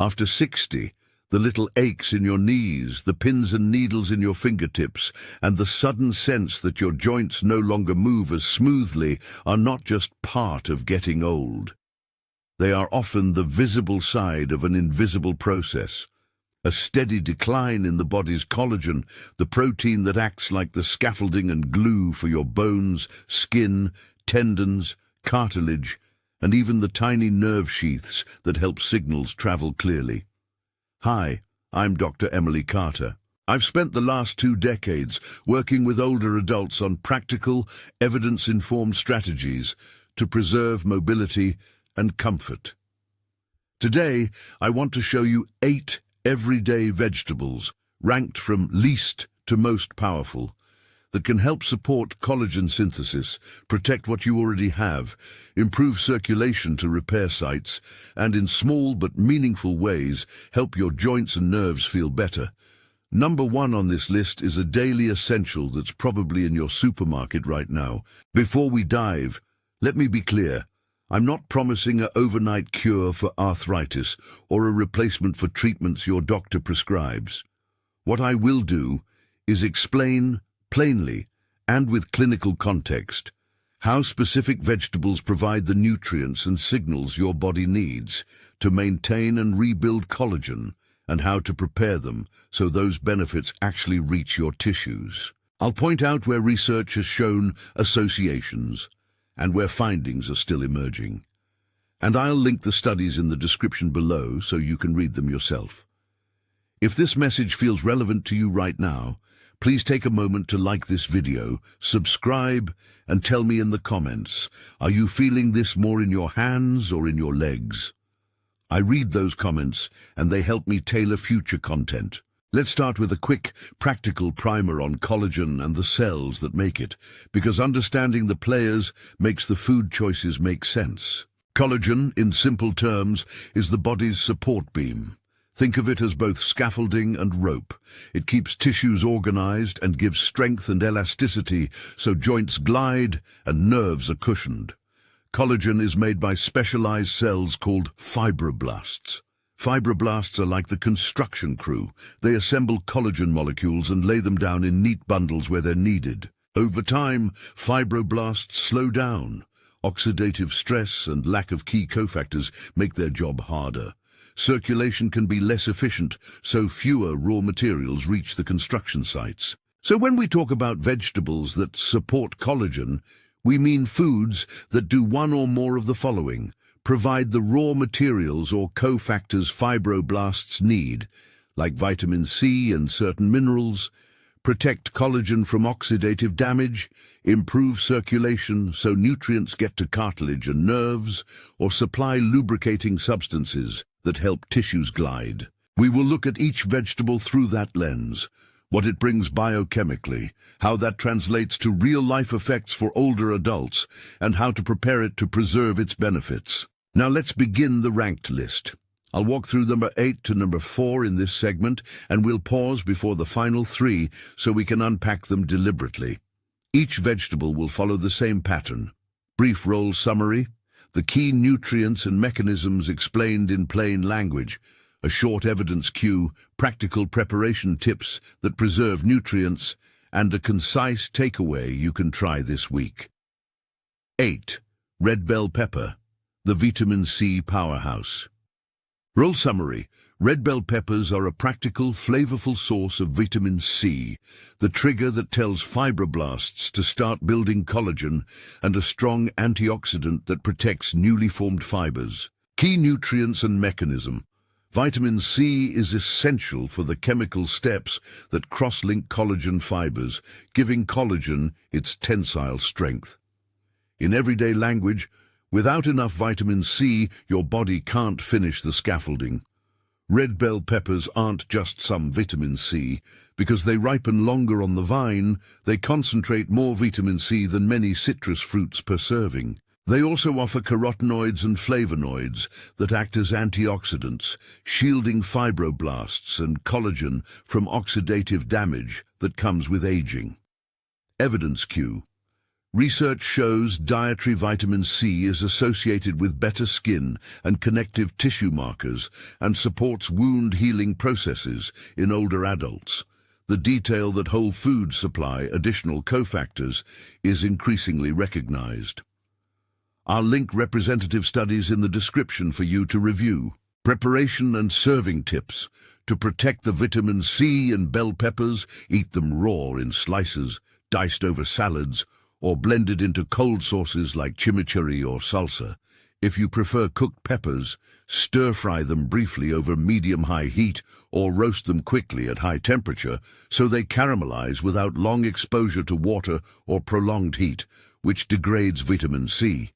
After 60, the little aches in your knees, the pins and needles in your fingertips, and the sudden sense that your joints no longer move as smoothly are not just part of getting old. They are often the visible side of an invisible process. A steady decline in the body's collagen, the protein that acts like the scaffolding and glue for your bones, skin, tendons, cartilage, and even the tiny nerve sheaths that help signals travel clearly. Hi, I'm Dr. Emily Carter. I've spent the last 2 decades working with older adults on practical, evidence-informed strategies to preserve mobility and comfort. Today, I want to show you 8 everyday vegetables, ranked from least to most powerful, that can help support collagen synthesis, protect what you already have, improve circulation to repair sites, and in small but meaningful ways help your joints and nerves feel better. Number 1 on this list is a daily essential that's probably in your supermarket right now. Before we dive, let me be clear. I'm not promising an overnight cure for arthritis or a replacement for treatments your doctor prescribes. What I will do is explain plainly and with clinical context how specific vegetables provide the nutrients and signals your body needs to maintain and rebuild collagen, and how to prepare them so those benefits actually reach your tissues. I'll point out where research has shown associations and where findings are still emerging. And I'll link the studies in the description below so you can read them yourself. If this message feels relevant to you right now, please take a moment to like this video, subscribe, and tell me in the comments, are you feeling this more in your hands or in your legs? I read those comments and they help me tailor future content. Let's start with a quick, practical primer on collagen and the cells that make it, because understanding the players makes the food choices make sense. Collagen, in simple terms, is the body's support beam. Think of it as both scaffolding and rope. It keeps tissues organized and gives strength and elasticity so joints glide and nerves are cushioned. Collagen is made by specialized cells called fibroblasts. Fibroblasts are like the construction crew. They assemble collagen molecules and lay them down in neat bundles where they're needed. Over time, fibroblasts slow down. Oxidative stress and lack of key cofactors make their job harder. Circulation can be less efficient, so fewer raw materials reach the construction sites. So when we talk about vegetables that support collagen, we mean foods that do one or more of the following: provide the raw materials or cofactors fibroblasts need, like vitamin C and certain minerals, protect collagen from oxidative damage, improve circulation so nutrients get to cartilage and nerves, or supply lubricating substances that help tissues glide. We will look at each vegetable through that lens, what it brings biochemically, how that translates to real-life effects for older adults, and how to prepare it to preserve its benefits. Now let's begin the ranked list. I'll walk through number 8 to number 4 in this segment, and we'll pause before the final 3 so we can unpack them deliberately. Each vegetable will follow the same pattern. Brief role summary, the key nutrients and mechanisms explained in plain language, a short evidence cue, practical preparation tips that preserve nutrients, and a concise takeaway you can try this week. 8. Red bell pepper, the vitamin C powerhouse. Role summary. Red bell peppers are a practical, flavorful source of vitamin C, the trigger that tells fibroblasts to start building collagen, and a strong antioxidant that protects newly formed fibers. Key nutrients and mechanism. Vitamin C is essential for the chemical steps that cross-link collagen fibers, giving collagen its tensile strength. In everyday language, without enough vitamin C, your body can't finish the scaffolding. Red bell peppers aren't just some vitamin C. Because they ripen longer on the vine, they concentrate more vitamin C than many citrus fruits per serving. They also offer carotenoids and flavonoids that act as antioxidants, shielding fibroblasts and collagen from oxidative damage that comes with aging. Evidence cue. Research shows dietary vitamin C is associated with better skin and connective tissue markers and supports wound healing processes in older adults. The detail that whole foods supply additional cofactors is increasingly recognized. I'll link representative studies in the description for you to review. Preparation and serving tips. To protect the vitamin C in bell peppers, eat them raw in slices, diced over salads, or blended into cold sauces like chimichurri or salsa. If you prefer cooked peppers, stir-fry them briefly over medium-high heat or roast them quickly at high temperature so they caramelize without long exposure to water or prolonged heat, which degrades vitamin C.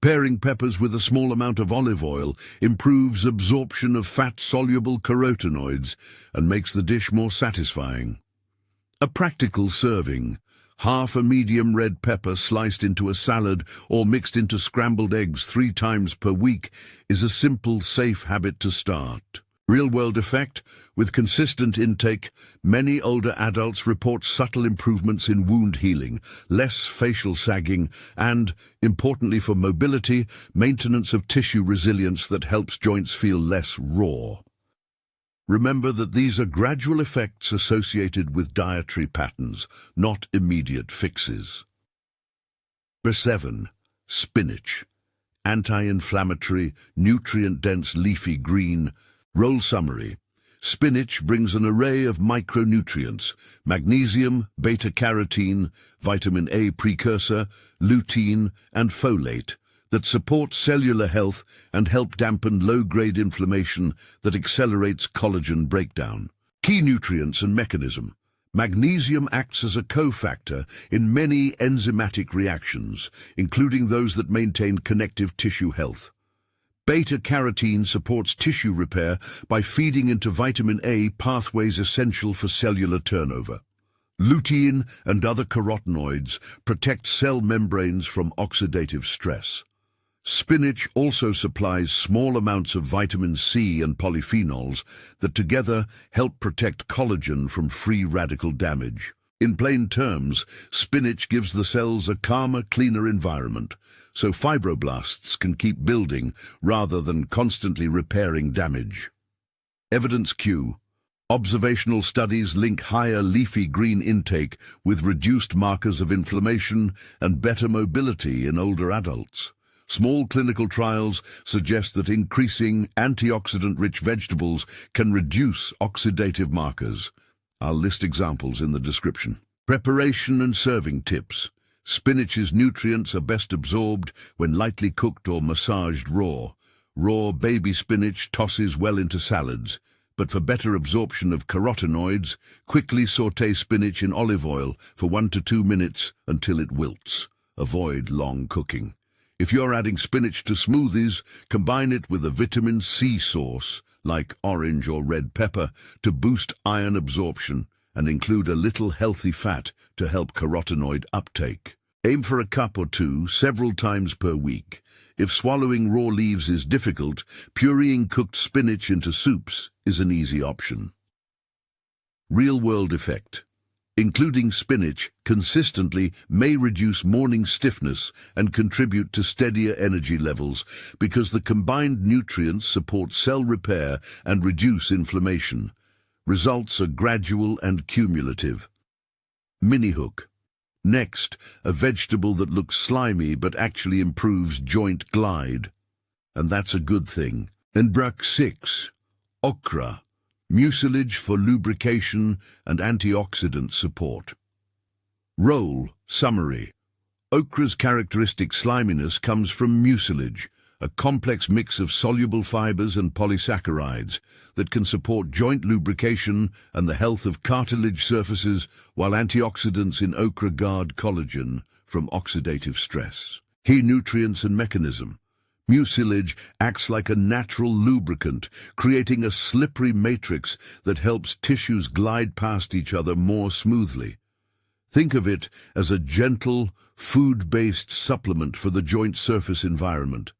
Pairing peppers with a small amount of olive oil improves absorption of fat-soluble carotenoids and makes the dish more satisfying. A practical serving. Half a medium red pepper sliced into a salad or mixed into scrambled eggs 3 times per week is a simple, safe habit to start. Real-world effect. With consistent intake, many older adults report subtle improvements in wound healing, less facial sagging, and, importantly for mobility, maintenance of tissue resilience that helps joints feel less raw. Remember that these are gradual effects associated with dietary patterns, not immediate fixes. Number 7. Spinach. Anti-inflammatory, nutrient-dense leafy green. Role summary. Spinach brings an array of micronutrients, magnesium, beta-carotene, vitamin A precursor, lutein, and folate, that support cellular health and help dampen low-grade inflammation that accelerates collagen breakdown. Key nutrients and mechanism. Magnesium acts as a cofactor in many enzymatic reactions, including those that maintain connective tissue health. Beta-carotene supports tissue repair by feeding into vitamin A pathways essential for cellular turnover. Lutein and other carotenoids protect cell membranes from oxidative stress. Spinach also supplies small amounts of vitamin C and polyphenols that together help protect collagen from free radical damage. In plain terms, spinach gives the cells a calmer, cleaner environment, so fibroblasts can keep building rather than constantly repairing damage. Evidence Q. Observational studies link higher leafy green intake with reduced markers of inflammation and better mobility in older adults. Small clinical trials suggest that increasing antioxidant-rich vegetables can reduce oxidative markers. I'll list examples in the description. Preparation and serving tips. Spinach's nutrients are best absorbed when lightly cooked or massaged raw. Raw baby spinach tosses well into salads, but for better absorption of carotenoids, quickly sauté spinach in olive oil for 1 to 2 minutes until it wilts. Avoid long cooking. If you're adding spinach to smoothies, combine it with a vitamin C source, like orange or red pepper, to boost iron absorption and include a little healthy fat to help carotenoid uptake. Aim for a cup or 2 several times per week. If swallowing raw leaves is difficult, pureeing cooked spinach into soups is an easy option. Real-world effect. Including spinach consistently may reduce morning stiffness and contribute to steadier energy levels because the combined nutrients support cell repair and reduce inflammation. Results are gradual and cumulative. Mini hook. Next, a vegetable that looks slimy but actually improves joint glide. And that's a good thing. And Number 6. Okra. Mucilage for lubrication and antioxidant support. Role summary. Okra's characteristic sliminess comes from mucilage, a complex mix of soluble fibers and polysaccharides that can support joint lubrication and the health of cartilage surfaces, while antioxidants in okra guard collagen from oxidative stress. Key nutrients and mechanism. Mucilage acts like a natural lubricant, creating a slippery matrix that helps tissues glide past each other more smoothly. Think of it as a gentle, food-based supplement for the joint surface environment.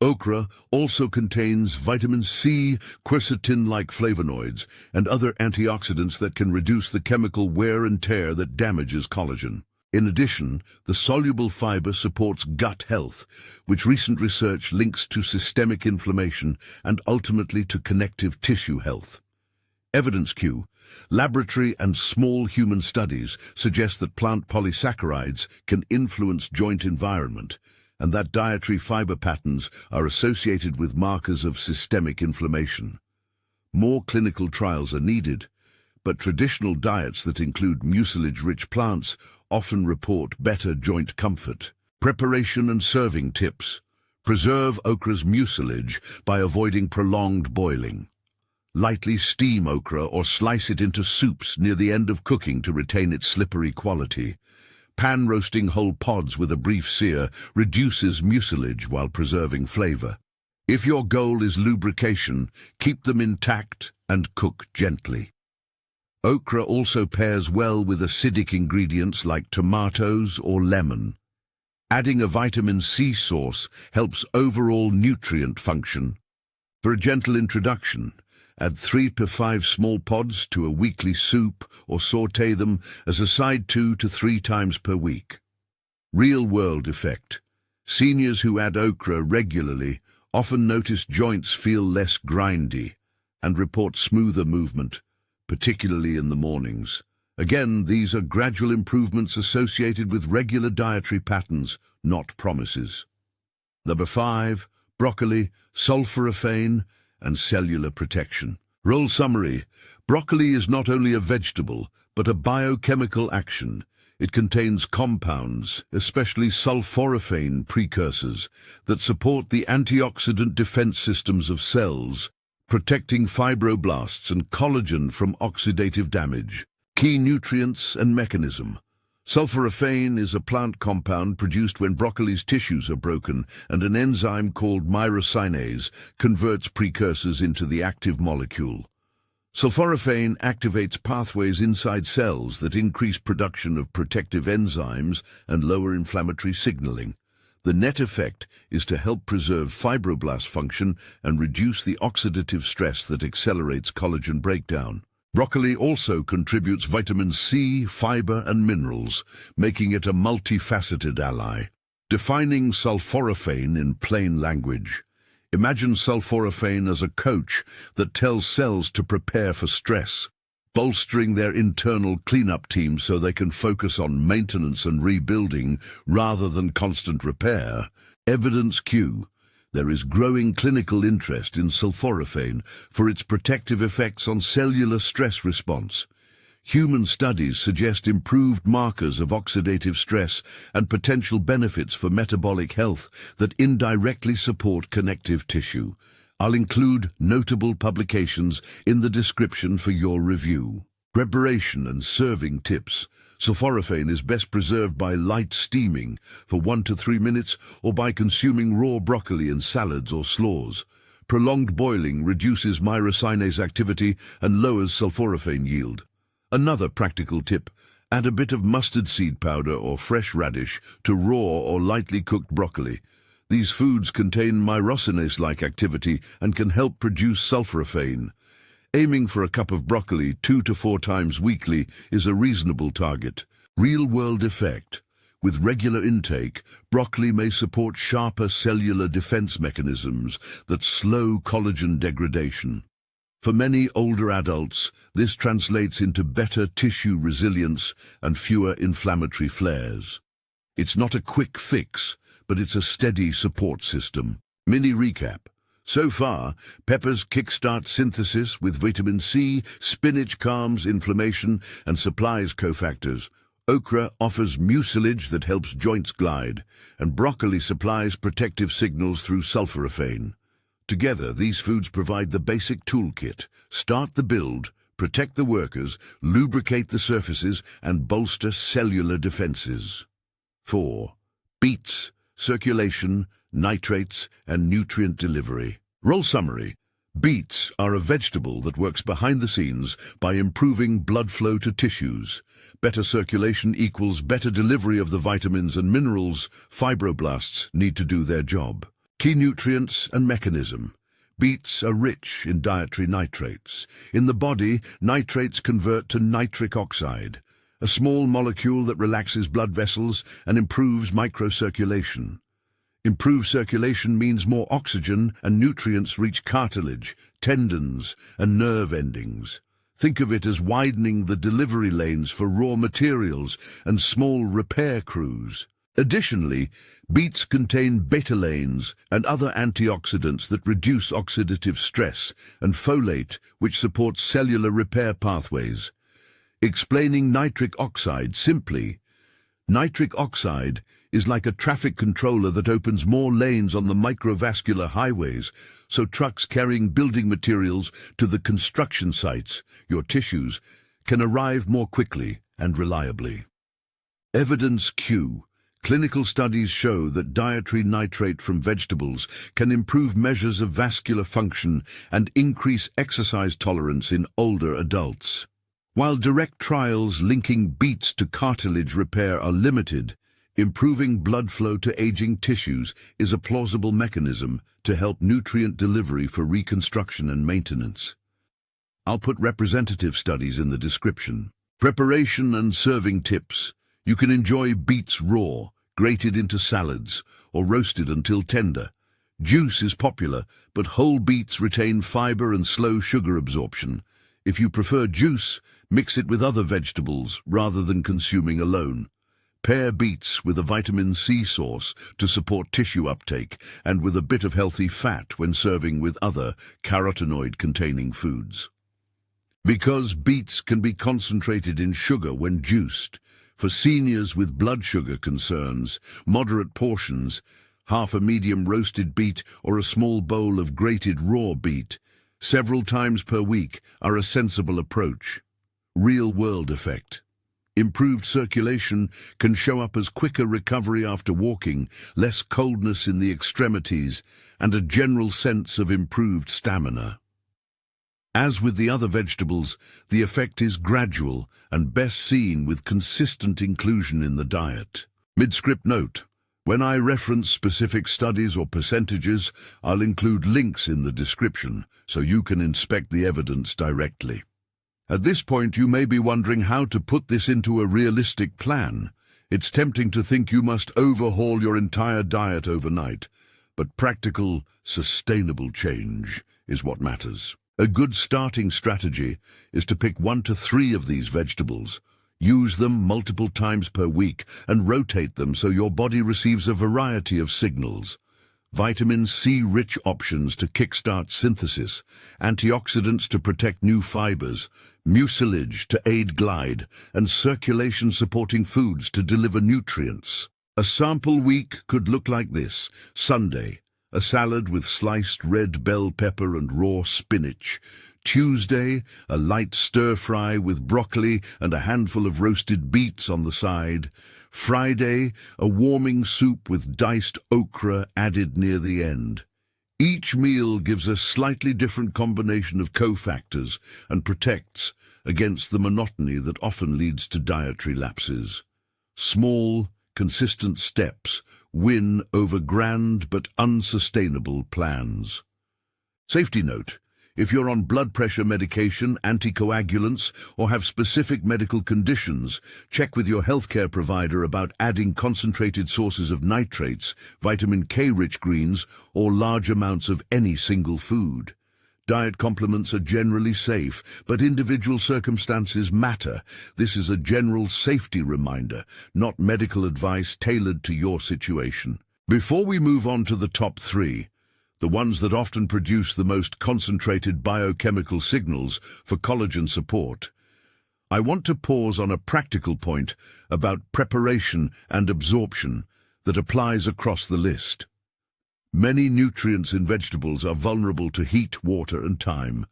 Okra also contains vitamin C, quercetin-like flavonoids, and other antioxidants that can reduce the chemical wear and tear that damages collagen. In addition, the soluble fiber supports gut health, which recent research links to systemic inflammation and ultimately to connective tissue health. Evidence Q. Laboratory and small human studies suggest that plant polysaccharides can influence joint environment, and that dietary fiber patterns are associated with markers of systemic inflammation. More clinical trials are needed, but traditional diets that include mucilage-rich plants often report better joint comfort. Preparation and serving tips. Preserve okra's mucilage by avoiding prolonged boiling. Lightly steam okra or slice it into soups near the end of cooking to retain its slippery quality. Pan roasting whole pods with a brief sear reduces mucilage while preserving flavor. If your goal is lubrication, keep them intact and cook gently. Okra also pairs well with acidic ingredients like tomatoes or lemon. Adding a vitamin C source helps overall nutrient function. For a gentle introduction, add 3 to 5 small pods to a weekly soup or sauté them as a side 2 to 3 times per week. Real-world effect. Seniors who add okra regularly often notice joints feel less grindy and report smoother movement, particularly in the mornings. Again, these are gradual improvements associated with regular dietary patterns, not promises. Number 5, broccoli, sulforaphane, and cellular protection. Role summary. Broccoli is not only a vegetable, but a biochemical action. It contains compounds, especially sulforaphane precursors, that support the antioxidant defense systems of cells, protecting fibroblasts and collagen from oxidative damage. Key nutrients and mechanism. Sulforaphane is a plant compound produced when broccoli's tissues are broken, and an enzyme called myrosinase converts precursors into the active molecule. Sulforaphane activates pathways inside cells that increase production of protective enzymes and lower inflammatory signaling. The net effect is to help preserve fibroblast function and reduce the oxidative stress that accelerates collagen breakdown. Broccoli also contributes vitamin C, fiber, and minerals, making it a multifaceted ally. Defining sulforaphane in plain language. Imagine sulforaphane as a coach that tells cells to prepare for stress, bolstering their internal cleanup team so they can focus on maintenance and rebuilding rather than constant repair. Evidence Q. There is growing clinical interest in sulforaphane for its protective effects on cellular stress response. Human studies suggest improved markers of oxidative stress and potential benefits for metabolic health that indirectly support connective tissue. I'll include notable publications in the description for your review. Preparation and serving tips. Sulforaphane is best preserved by light steaming for 1 to 3 minutes or by consuming raw broccoli in salads or slaws. Prolonged boiling reduces myrosinase activity and lowers sulforaphane yield. Another practical tip, add a bit of mustard seed powder or fresh radish to raw or lightly cooked broccoli. These foods contain myrosinase-like activity and can help produce sulforaphane. Aiming for a cup of broccoli 2 to 4 times weekly is a reasonable target. Real-world effect. With regular intake, broccoli may support sharper cellular defense mechanisms that slow collagen degradation. For many older adults, this translates into better tissue resilience and fewer inflammatory flares. It's not a quick fix, but it's a steady support system. Mini recap. So far, peppers kickstart synthesis with vitamin C, spinach calms inflammation and supplies cofactors. Okra offers mucilage that helps joints glide, and broccoli supplies protective signals through sulforaphane. Together, these foods provide the basic toolkit. Start the build, protect the workers, lubricate the surfaces, and bolster cellular defenses. 4. Beets, circulation, nitrates, and nutrient delivery. Role summary. Beets are a vegetable that works behind the scenes by improving blood flow to tissues. Better circulation equals better delivery of the vitamins and minerals fibroblasts need to do their job. Key nutrients and mechanism. Beets are rich in dietary nitrates. In the body, nitrates convert to nitric oxide, a small molecule that relaxes blood vessels and improves microcirculation. Improved circulation means more oxygen and nutrients reach cartilage, tendons, and nerve endings. Think of it as widening the delivery lanes for raw materials and small repair crews. Additionally, beets contain betalains and other antioxidants that reduce oxidative stress, and folate, which supports cellular repair pathways. Explaining nitric oxide simply, nitric oxide is like a traffic controller that opens more lanes on the microvascular highways, so trucks carrying building materials to the construction sites, your tissues, can arrive more quickly and reliably. Evidence Q. Clinical studies show that dietary nitrate from vegetables can improve measures of vascular function and increase exercise tolerance in older adults. While direct trials linking beets to cartilage repair are limited, improving blood flow to aging tissues is a plausible mechanism to help nutrient delivery for reconstruction and maintenance. I'll put representative studies in the description. Preparation and serving tips. You can enjoy beets raw, grated into salads, or roasted until tender. Juice is popular, but whole beets retain fiber and slow sugar absorption. If you prefer juice, mix it with other vegetables rather than consuming alone. Pair beets with a vitamin C source to support tissue uptake and with a bit of healthy fat when serving with other carotenoid-containing foods. Because beets can be concentrated in sugar when juiced, for seniors with blood sugar concerns, moderate portions, half a medium roasted beet or a small bowl of grated raw beet, several times per week are a sensible approach. Real-world effect. Improved circulation can show up as quicker recovery after walking, less coldness in the extremities, and a general sense of improved stamina. As with the other vegetables, the effect is gradual and best seen with consistent inclusion in the diet. Mid-script note: when I reference specific studies or percentages, I'll include links in the description so you can inspect the evidence directly. At this point, you may be wondering how to put this into a realistic plan. It's tempting to think you must overhaul your entire diet overnight, but practical, sustainable change is what matters. A good starting strategy is to pick 1 to 3 of these vegetables. Use them multiple times per week and rotate them so your body receives a variety of signals. Vitamin C-rich options to kickstart synthesis, antioxidants to protect new fibers, mucilage to aid glide, and circulation-supporting foods to deliver nutrients. A sample week could look like this. Sunday, a salad with sliced red bell pepper and raw spinach. Tuesday, a light stir-fry with broccoli and a handful of roasted beets on the side. Friday, a warming soup with diced okra added near the end. Each meal gives a slightly different combination of cofactors and protects against the monotony that often leads to dietary lapses. Small, consistent steps win over grand but unsustainable plans. Safety note: if you're on blood pressure medication, anticoagulants, or have specific medical conditions, check with your healthcare provider about adding concentrated sources of nitrates, vitamin K-rich greens, or large amounts of any single food. Diet complements are generally safe, but individual circumstances matter. This is a general safety reminder, not medical advice tailored to your situation. Before we move on to the top 3, the ones that often produce the most concentrated biochemical signals for collagen support, I want to pause on a practical point about preparation and absorption that applies across the list. Many nutrients in vegetables are vulnerable to heat, water, and time.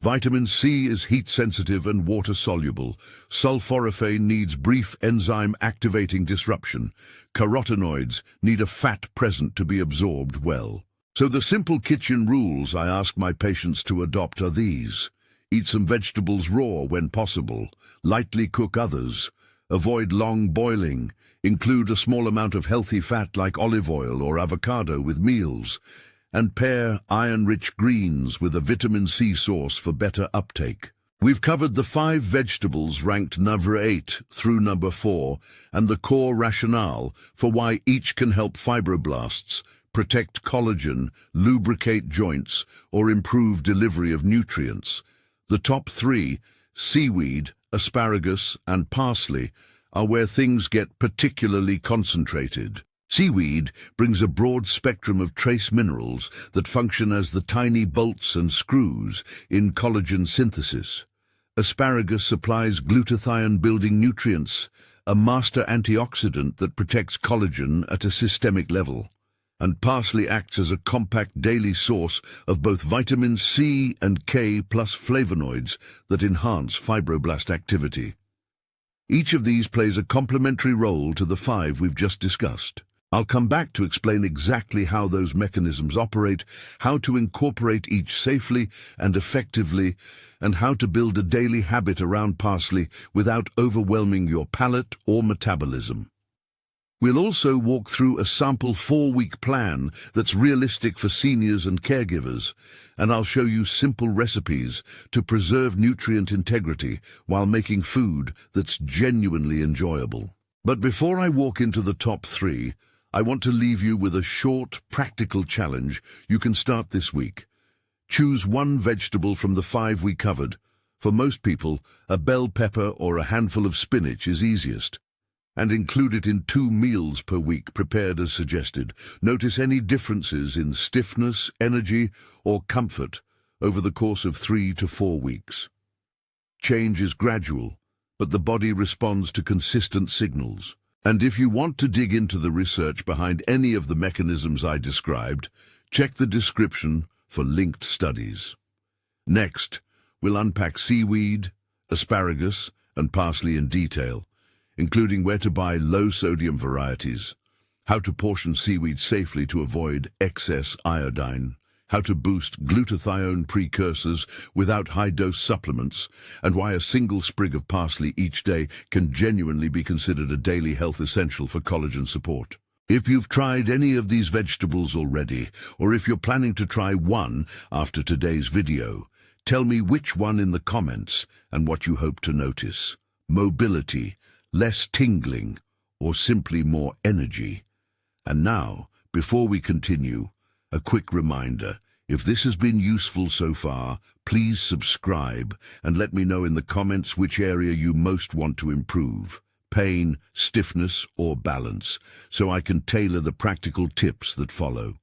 Vitamin C is heat-sensitive and water-soluble. Sulforaphane needs brief enzyme-activating disruption. Carotenoids need a fat present to be absorbed well. So the simple kitchen rules I ask my patients to adopt are these. Eat some vegetables raw when possible. Lightly cook others. Avoid long boiling. Include a small amount of healthy fat like olive oil or avocado with meals. And pair iron-rich greens with a vitamin C source for better uptake. We've covered the 5 vegetables ranked number 8 through number 4 and the core rationale for why each can help fibroblasts, protect collagen, lubricate joints, or improve delivery of nutrients. The top 3, seaweed, asparagus, and parsley, are where things get particularly concentrated. Seaweed brings a broad spectrum of trace minerals that function as the tiny bolts and screws in collagen synthesis. Asparagus supplies glutathione-building nutrients, a master antioxidant that protects collagen at a systemic level. And parsley acts as a compact daily source of both vitamin C and K plus flavonoids that enhance fibroblast activity. Each of these plays a complementary role to the 5 we've just discussed. I'll come back to explain exactly how those mechanisms operate, how to incorporate each safely and effectively, and how to build a daily habit around parsley without overwhelming your palate or metabolism. We'll also walk through a sample 4-week plan that's realistic for seniors and caregivers, and I'll show you simple recipes to preserve nutrient integrity while making food that's genuinely enjoyable. But before I walk into the top 3, I want to leave you with a short, practical challenge you can start this week. Choose one vegetable from the 5 we covered. For most people, a bell pepper or a handful of spinach is easiest. And include it in 2 meals per week prepared as suggested. Notice any differences in stiffness, energy, or comfort over the course of 3 to 4 weeks. Change is gradual, but the body responds to consistent signals. And if you want to dig into the research behind any of the mechanisms I described, check the description for linked studies. Next, we'll unpack seaweed, asparagus, and parsley in detail, including where to buy low-sodium varieties, how to portion seaweed safely to avoid excess iodine, how to boost glutathione precursors without high-dose supplements, and why a single sprig of parsley each day can genuinely be considered a daily health essential for collagen support. If you've tried any of these vegetables already, or if you're planning to try one after today's video, tell me which one in the comments and what you hope to notice. Mobility, less tingling, or simply more energy. And now, before we continue, a quick reminder, if this has been useful so far, please subscribe and let me know in the comments which area you most want to improve, pain, stiffness, or balance, so I can tailor the practical tips that follow.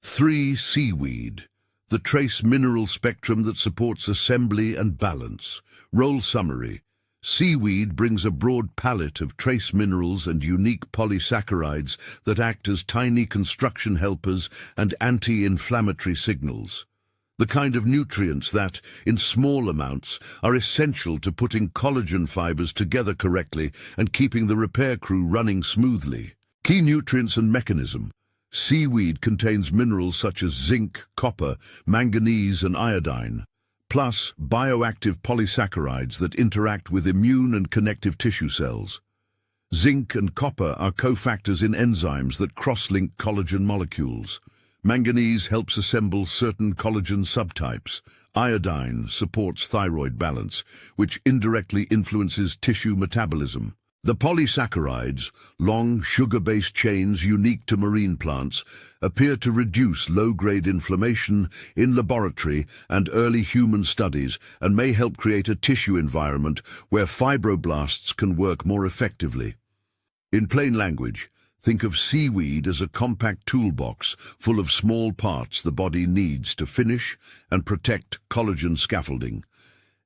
3. Seaweed, the trace mineral spectrum that supports assembly and balance. Role summary. Seaweed brings a broad palette of trace minerals and unique polysaccharides that act as tiny construction helpers and anti-inflammatory signals. The kind of nutrients that, in small amounts, are essential to putting collagen fibers together correctly and keeping the repair crew running smoothly. Key nutrients and mechanism. Seaweed contains minerals such as zinc, copper, manganese, and iodine, plus bioactive polysaccharides that interact with immune and connective tissue cells. Zinc and copper are cofactors in enzymes that cross-link collagen molecules. Manganese helps assemble certain collagen subtypes. Iodine supports thyroid balance, which indirectly influences tissue metabolism. The polysaccharides, long sugar-based chains unique to marine plants, appear to reduce low-grade inflammation in laboratory and early human studies and may help create a tissue environment where fibroblasts can work more effectively. In plain language, think of seaweed as a compact toolbox full of small parts the body needs to finish and protect collagen scaffolding,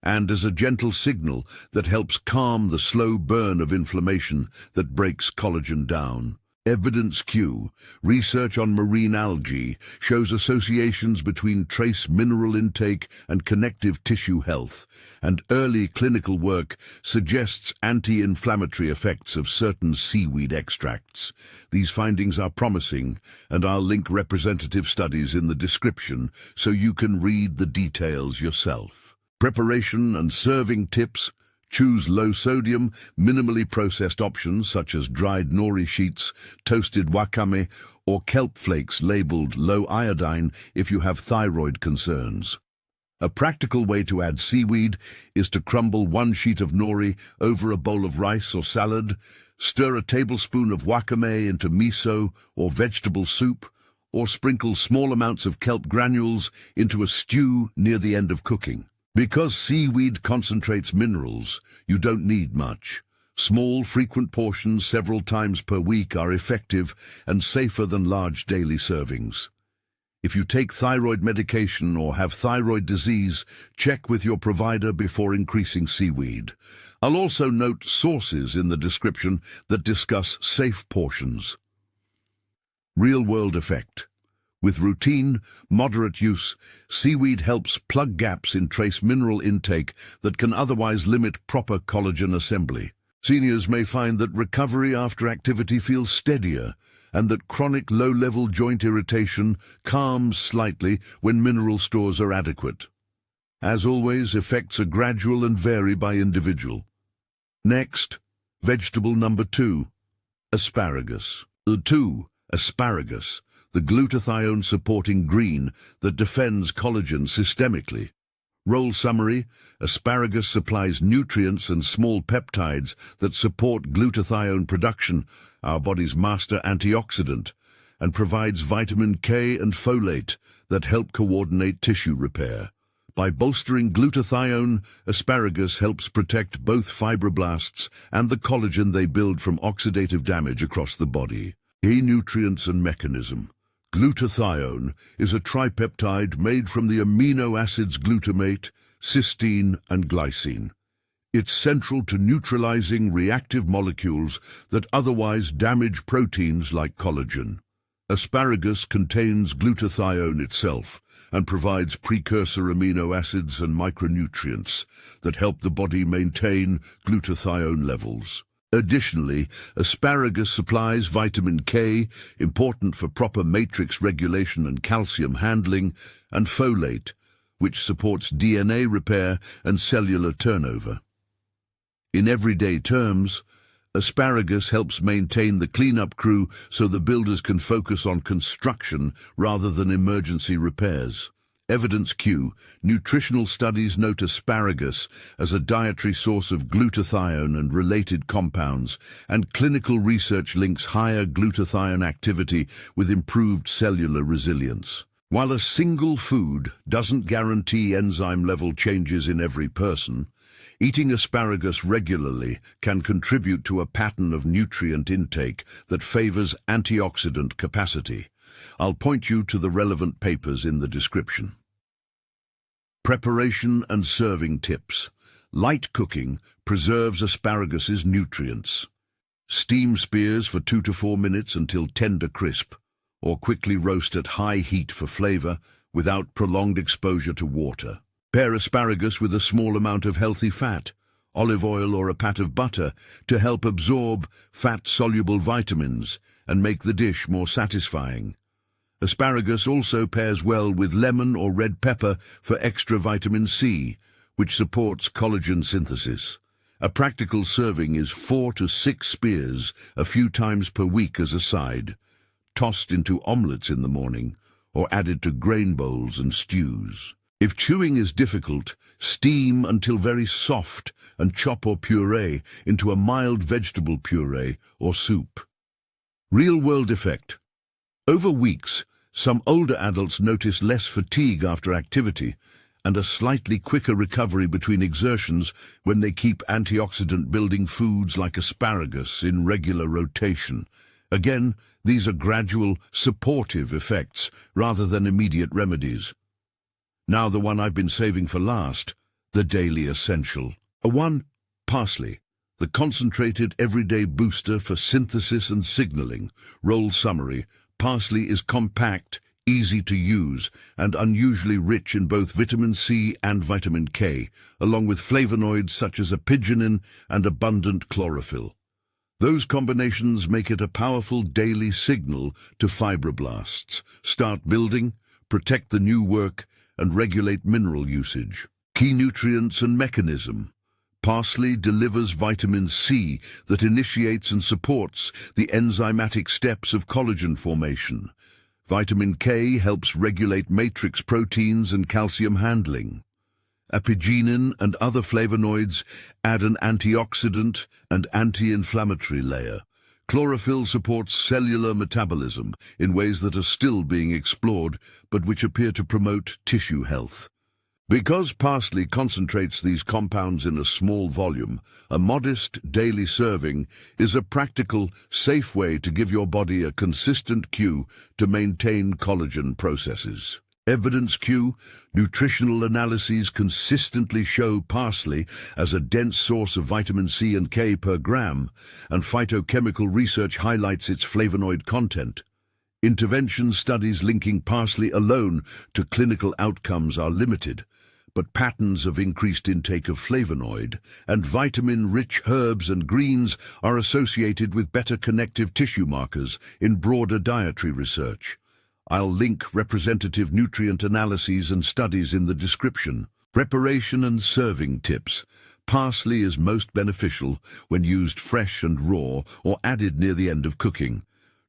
and as a gentle signal that helps calm the slow burn of inflammation that breaks collagen down. Evidence Q. Research on marine algae shows associations between trace mineral intake and connective tissue health, and early clinical work suggests anti-inflammatory effects of certain seaweed extracts. These findings are promising, and I'll link representative studies in the description so you can read the details yourself. Preparation and serving tips. Choose low-sodium, minimally processed options such as dried nori sheets, toasted wakame, or kelp flakes labeled low iodine if you have thyroid concerns. A practical way to add seaweed is to crumble 1 sheet of nori over a bowl of rice or salad, stir a tablespoon of wakame into miso or vegetable soup, or sprinkle small amounts of kelp granules into a stew near the end of cooking. Because seaweed concentrates minerals, you don't need much. Small, frequent portions several times per week are effective and safer than large daily servings. If you take thyroid medication or have thyroid disease, check with your provider before increasing seaweed. I'll also note sources in the description that discuss safe portions. Real-world effect. With routine, moderate use, seaweed helps plug gaps in trace mineral intake that can otherwise limit proper collagen assembly. Seniors may find that recovery after activity feels steadier, and that chronic low-level joint irritation calms slightly when mineral stores are adequate. As always, effects are gradual and vary by individual. Next, vegetable number 2, asparagus. 2. Asparagus, the glutathione-supporting green that defends collagen systemically. Role summary: asparagus supplies nutrients and small peptides that support glutathione production, our body's master antioxidant, and provides vitamin K and folate that help coordinate tissue repair. By bolstering glutathione, asparagus helps protect both fibroblasts and the collagen they build from oxidative damage across the body. Key nutrients and mechanism. Glutathione is a tripeptide made from the amino acids glutamate, cysteine, and glycine. It's central to neutralizing reactive molecules that otherwise damage proteins like collagen. Asparagus contains glutathione itself and provides precursor amino acids and micronutrients that help the body maintain glutathione levels. Additionally, asparagus supplies vitamin K, important for proper matrix regulation and calcium handling, and folate, which supports DNA repair and cellular turnover. In everyday terms, asparagus helps maintain the cleanup crew so the builders can focus on construction rather than emergency repairs. Evidence Q. Nutritional studies note asparagus as a dietary source of glutathione and related compounds, and clinical research links higher glutathione activity with improved cellular resilience. While a single food doesn't guarantee enzyme level changes in every person, eating asparagus regularly can contribute to a pattern of nutrient intake that favors antioxidant capacity. I'll point you to the relevant papers in the description. Preparation and serving tips. Light cooking preserves asparagus's nutrients. Steam spears for 2 to 4 minutes until tender crisp, or quickly roast at high heat for flavor without prolonged exposure to water. Pair asparagus with a small amount of healthy fat, olive oil or a pat of butter, to help absorb fat-soluble vitamins and make the dish more satisfying. Asparagus also pairs well with lemon or red pepper for extra vitamin C, which supports collagen synthesis. A practical serving is 4 to 6 spears a few times per week as a side, tossed into omelets in the morning, or added to grain bowls and stews. If chewing is difficult, steam until very soft and chop or puree into a mild vegetable puree or soup. Real-world effect. Over weeks, some older adults notice less fatigue after activity and a slightly quicker recovery between exertions when they keep antioxidant-building foods like asparagus in regular rotation. Again, these are gradual, supportive effects rather than immediate remedies. Now the one I've been saving for last, the daily essential. 1. Parsley, the concentrated everyday booster for synthesis and signaling. Role summary: parsley is compact, easy to use, and unusually rich in both vitamin C and vitamin K, along with flavonoids such as apigenin and abundant chlorophyll. Those combinations make it a powerful daily signal to fibroblasts. Start building, protect the new work, and regulate mineral usage. Key nutrients and mechanism. Parsley delivers vitamin C that initiates and supports the enzymatic steps of collagen formation. Vitamin K helps regulate matrix proteins and calcium handling. Apigenin and other flavonoids add an antioxidant and anti-inflammatory layer. Chlorophyll supports cellular metabolism in ways that are still being explored, but which appear to promote tissue health. Because parsley concentrates these compounds in a small volume, a modest daily serving is a practical, safe way to give your body a consistent cue to maintain collagen processes. Evidence cue: nutritional analyses consistently show parsley as a dense source of vitamin C and K per gram, and phytochemical research highlights its flavonoid content. Intervention studies linking parsley alone to clinical outcomes are limited, but patterns of increased intake of flavonoid and vitamin-rich herbs and greens are associated with better connective tissue markers in broader dietary research. I'll link representative nutrient analyses and studies in the description. Preparation and serving tips. Parsley is most beneficial when used fresh and raw or added near the end of cooking.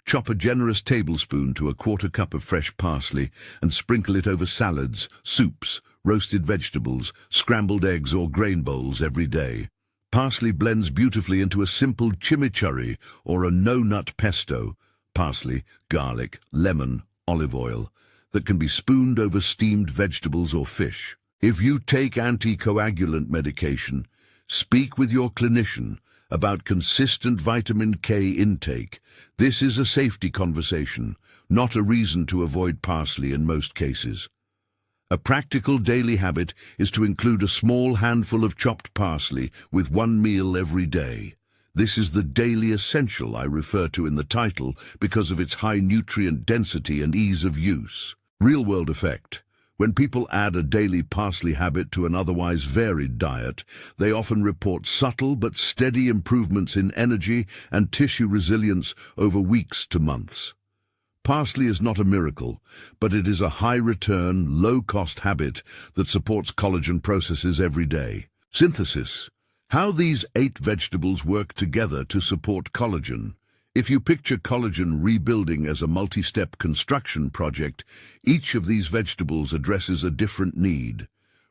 Chop a generous tablespoon to a quarter cup of fresh parsley and sprinkle it over salads, soups, roasted vegetables, scrambled eggs or grain bowls every day. Parsley blends beautifully into a simple chimichurri or a no-nut pesto. Parsley, garlic, lemon, olive oil that can be spooned over steamed vegetables or fish. If you take anticoagulant medication, speak with your clinician about consistent vitamin K intake. This is a safety conversation, not a reason to avoid parsley in most cases. A practical daily habit is to include a small handful of chopped parsley with one meal every day. This is the daily essential I refer to in the title because of its high nutrient density and ease of use. Real-world effect. When people add a daily parsley habit to an otherwise varied diet, they often report subtle but steady improvements in energy and tissue resilience over weeks to months. Parsley is not a miracle, but it is a high-return, low-cost habit that supports collagen processes every day. Synthesis. How these 8 vegetables work together to support collagen. If you picture collagen rebuilding as a multi-step construction project, each of these vegetables addresses a different need.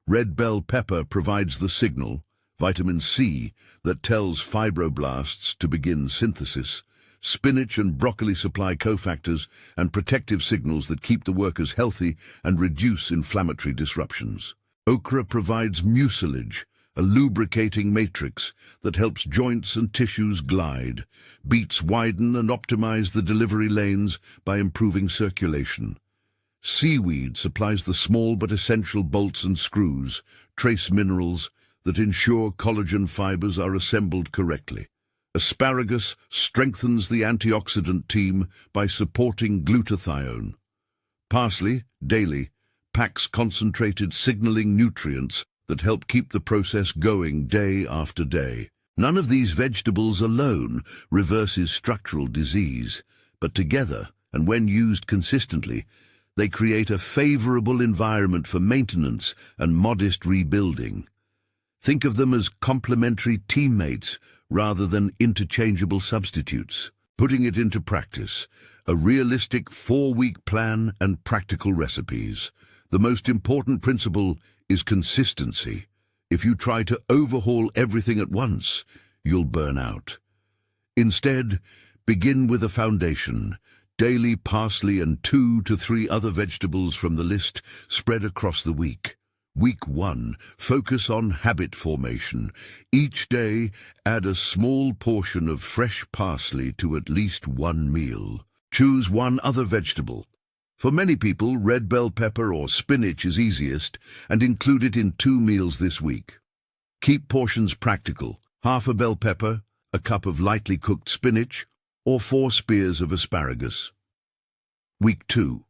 Red bell pepper provides the signal, vitamin C, that tells fibroblasts to begin synthesis. Spinach and broccoli supply cofactors and protective signals that keep the workers healthy and reduce inflammatory disruptions. Okra provides mucilage, a lubricating matrix that helps joints and tissues glide. Beets widen and optimize the delivery lanes by improving circulation. Seaweed supplies the small but essential bolts and screws, trace minerals that ensure collagen fibers are assembled correctly. Asparagus strengthens the antioxidant team by supporting glutathione. Parsley, daily, packs concentrated signaling nutrients that help keep the process going day after day. None of these vegetables alone reverses structural disease, but together, and when used consistently, they create a favorable environment for maintenance and modest rebuilding. Think of them as complementary teammates rather than interchangeable substitutes. Putting it into practice, a realistic 4-week plan and practical recipes. The most important principle is consistency. If you try to overhaul everything at once, you'll burn out. Instead, begin with a foundation. Daily parsley and 2 to 3 other vegetables from the list spread across the week. Week 1, focus on habit formation. Each day, add a small portion of fresh parsley to at least one meal. Choose one other vegetable. For many people, red bell pepper or spinach is easiest, and include it in 2 meals this week. Keep portions practical. Half a bell pepper, a cup of lightly cooked spinach, or 4 spears of asparagus. Week 2.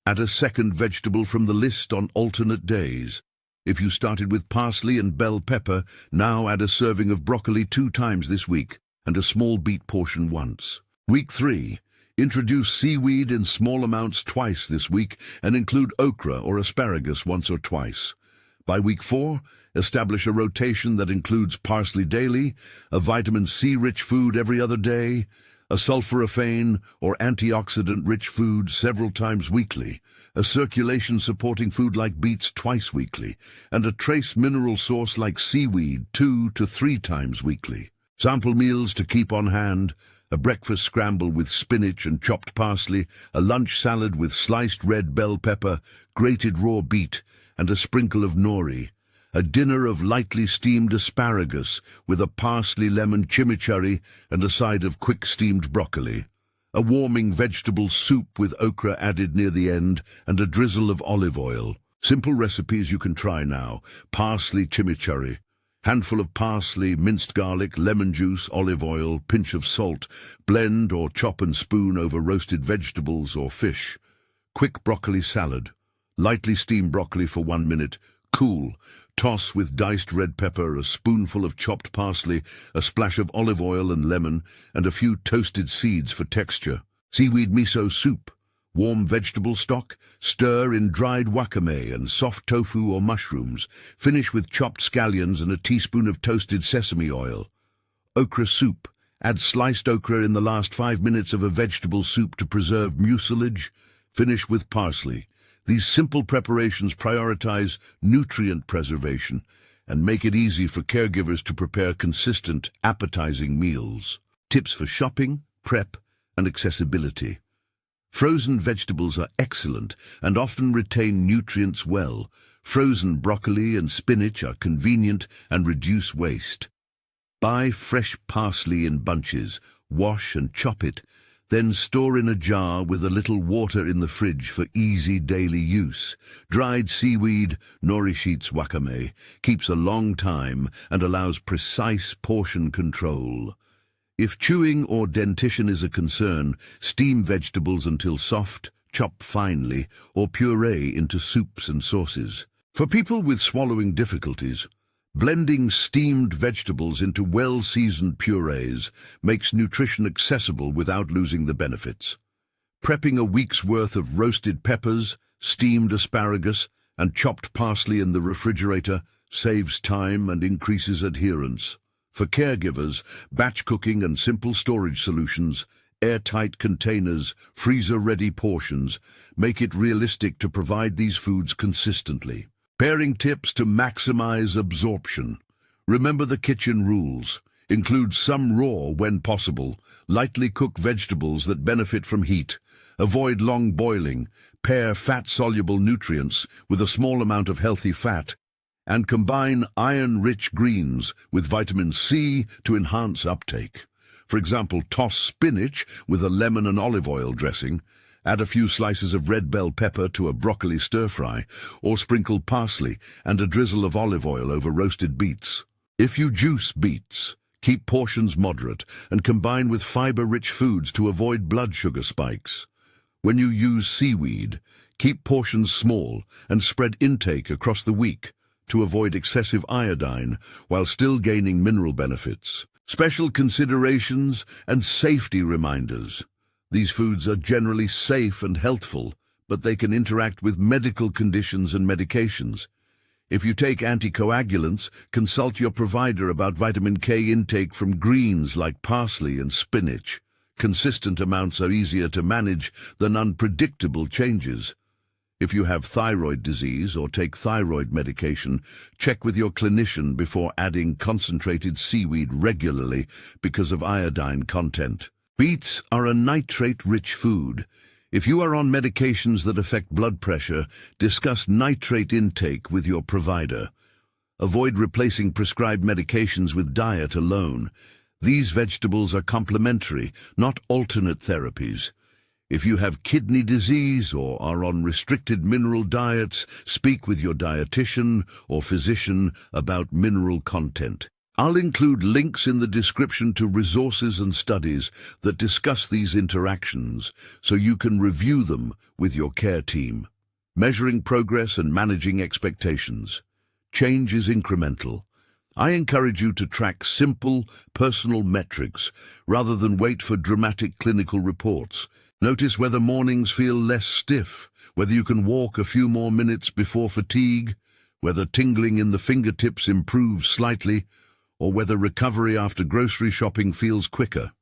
Add a second vegetable from the list on alternate days. If you started with parsley and bell pepper, now add a serving of broccoli 2 times this week, and a small beet portion once. Week 3. Introduce seaweed in small amounts twice this week, and include okra or asparagus once or twice. By week 4, establish a rotation that includes parsley daily, a vitamin C-rich food every other day, a sulforaphane or antioxidant-rich food several times weekly, a circulation-supporting food like beets twice weekly, and a trace mineral source like seaweed 2 to 3 times weekly. Sample meals to keep on hand: a breakfast scramble with spinach and chopped parsley, a lunch salad with sliced red bell pepper, grated raw beet, and a sprinkle of nori, a dinner of lightly steamed asparagus with a parsley-lemon chimichurri and a side of quick-steamed broccoli, a warming vegetable soup with okra added near the end, and a drizzle of olive oil. Simple recipes you can try now: parsley chimichurri. Handful of parsley, minced garlic, lemon juice, olive oil, pinch of salt. Blend or chop and spoon over roasted vegetables or fish. Quick broccoli salad. Lightly steam broccoli for 1 minute. Cool. Toss with diced red pepper, a spoonful of chopped parsley, a splash of olive oil and lemon, and a few toasted seeds for texture. Seaweed miso soup. Warm vegetable stock, stir in dried wakame and soft tofu or mushrooms. Finish with chopped scallions and a teaspoon of toasted sesame oil. Okra soup. Add sliced okra in the last 5 minutes of a vegetable soup to preserve mucilage. Finish with parsley. These simple preparations prioritize nutrient preservation and make it easy for caregivers to prepare consistent, appetizing meals. Tips for shopping, prep, and accessibility. Frozen vegetables are excellent and often retain nutrients well. Frozen broccoli and spinach are convenient and reduce waste. Buy fresh parsley in bunches, wash and chop it, then store in a jar with a little water in the fridge for easy daily use. Dried seaweed, nourish wakame, keeps a long time and allows precise portion control. If chewing or dentition is a concern, steam vegetables until soft, chop finely, or puree into soups and sauces. For people with swallowing difficulties, blending steamed vegetables into well-seasoned purees makes nutrition accessible without losing the benefits. Prepping a week's worth of roasted peppers, steamed asparagus, and chopped parsley in the refrigerator saves time and increases adherence. For caregivers, batch cooking and simple storage solutions, airtight containers, freezer-ready portions, make it realistic to provide these foods consistently. Pairing tips to maximize absorption. Remember the kitchen rules. Include some raw when possible. Lightly cook vegetables that benefit from heat. Avoid long boiling. Pair fat-soluble nutrients with a small amount of healthy fat. And combine iron-rich greens with vitamin C to enhance uptake. For example, toss spinach with a lemon and olive oil dressing, add a few slices of red bell pepper to a broccoli stir-fry, or sprinkle parsley and a drizzle of olive oil over roasted beets. If you juice beets, keep portions moderate and combine with fiber-rich foods to avoid blood sugar spikes. When you use seaweed, keep portions small and spread intake across the week to avoid excessive iodine while still gaining mineral benefits. Special considerations and safety reminders. These foods are generally safe and healthful, but they can interact with medical conditions and medications. If you take anticoagulants, consult your provider about vitamin K intake from greens like parsley and spinach. Consistent amounts are easier to manage than unpredictable changes. If you have thyroid disease or take thyroid medication, check with your clinician before adding concentrated seaweed regularly because of iodine content. Beets are a nitrate-rich food. If you are on medications that affect blood pressure, discuss nitrate intake with your provider. Avoid replacing prescribed medications with diet alone. These vegetables are complementary, not alternate therapies. If you have kidney disease or are on restricted mineral diets, speak with your dietitian or physician about mineral content. I'll include links in the description to resources and studies that discuss these interactions so you can review them with your care team. Measuring progress and managing expectations. Change is incremental. I encourage you to track simple, personal metrics rather than wait for dramatic clinical reports. Notice whether mornings feel less stiff, whether you can walk a few more minutes before fatigue, whether tingling in the fingertips improves slightly, or whether recovery after grocery shopping feels quicker.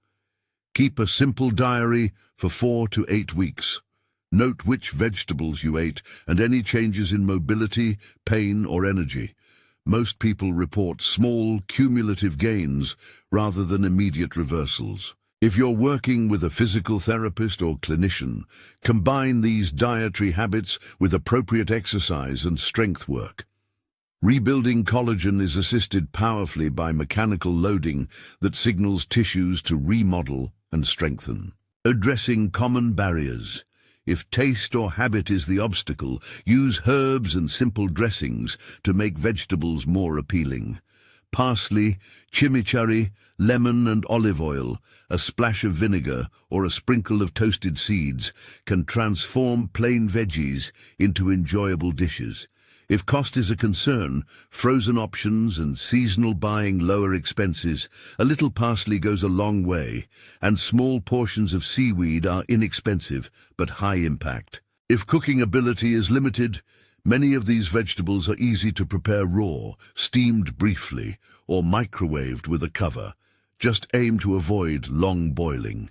Keep a simple diary for 4 to 8 weeks. Note which vegetables you ate and any changes in mobility, pain, or energy. Most people report small, cumulative gains rather than immediate reversals. If you're working with a physical therapist or clinician, combine these dietary habits with appropriate exercise and strength work. Rebuilding collagen is assisted powerfully by mechanical loading that signals tissues to remodel and strengthen. Addressing common barriers. If taste or habit is the obstacle, use herbs and simple dressings to make vegetables more appealing. Parsley, chimichurri, lemon and olive oil, a splash of vinegar or a sprinkle of toasted seeds can transform plain veggies into enjoyable dishes. If cost is a concern, frozen options and seasonal buying lower expenses, a little parsley goes a long way, and small portions of seaweed are inexpensive but high impact. If cooking ability is limited, many of these vegetables are easy to prepare raw, steamed briefly, or microwaved with a cover. Just aim to avoid long boiling.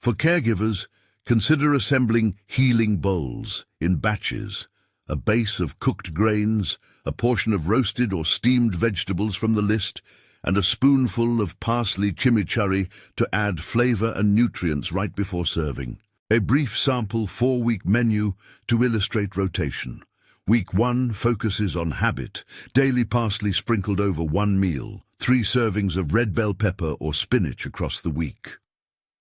For caregivers, consider assembling healing bowls in batches. A base of cooked grains, a portion of roasted or steamed vegetables from the list, and a spoonful of parsley chimichurri to add flavor and nutrients right before serving. A brief sample 4-week menu to illustrate rotation. Week 1 focuses on habit, daily parsley sprinkled over 1 meal, 3 servings of red bell pepper or spinach across the week.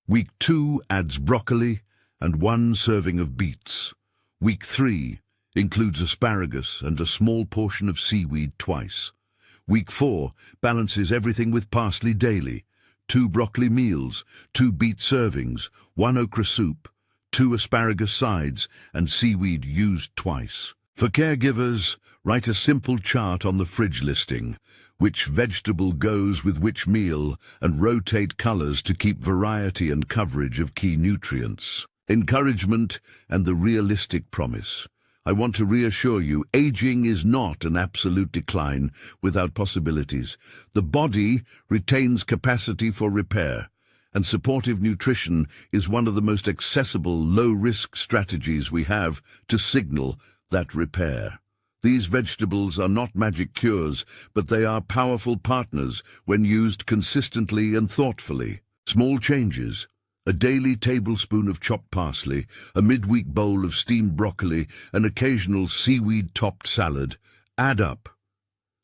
Week 2 adds broccoli and 1 serving of beets. Week 3 includes asparagus and a small portion of seaweed twice. Week 4 balances everything with parsley daily, 2 broccoli meals, 2 beet servings, 1 okra soup, 2 asparagus sides, and seaweed used twice. For caregivers, write a simple chart on the fridge listing, which vegetable goes with which meal, and rotate colors to keep variety and coverage of key nutrients. Encouragement and the realistic promise. I want to reassure you, aging is not an absolute decline without possibilities. The body retains capacity for repair, and supportive nutrition is one of the most accessible, low-risk strategies we have to signal that repair. These vegetables are not magic cures, but they are powerful partners when used consistently and thoughtfully. Small changes, a daily tablespoon of chopped parsley, a midweek bowl of steamed broccoli, an occasional seaweed-topped salad, add up.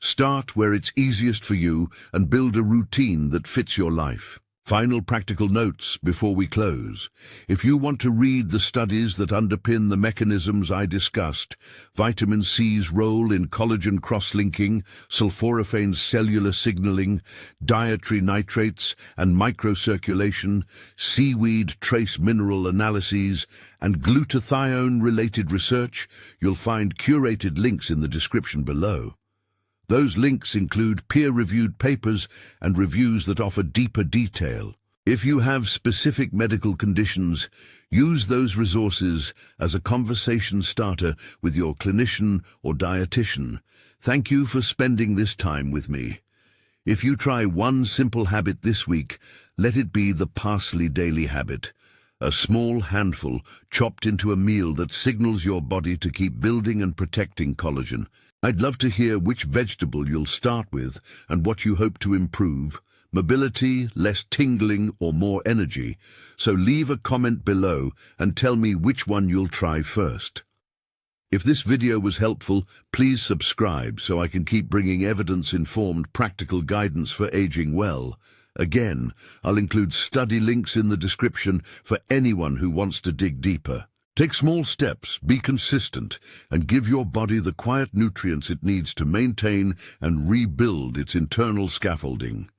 Start where it's easiest for you and build a routine that fits your life. Final practical notes before we close. If you want to read the studies that underpin the mechanisms I discussed, vitamin C's role in collagen cross-linking, sulforaphane's cellular signaling, dietary nitrates and microcirculation, seaweed trace mineral analyses, and glutathione-related research, you'll find curated links in the description below. Those links include peer-reviewed papers and reviews that offer deeper detail. If you have specific medical conditions, use those resources as a conversation starter with your clinician or dietitian. Thank you for spending this time with me. If you try one simple habit this week, let it be the parsley daily habit. A small handful chopped into a meal that signals your body to keep building and protecting collagen. I'd love to hear which vegetable you'll start with and what you hope to improve. Mobility, less tingling, or more energy. So leave a comment below and tell me which one you'll try first. If this video was helpful, please subscribe so I can keep bringing evidence-informed practical guidance for aging well. Again, I'll include study links in the description for anyone who wants to dig deeper. Take small steps, be consistent, and give your body the quiet nutrients it needs to maintain and rebuild its internal scaffolding.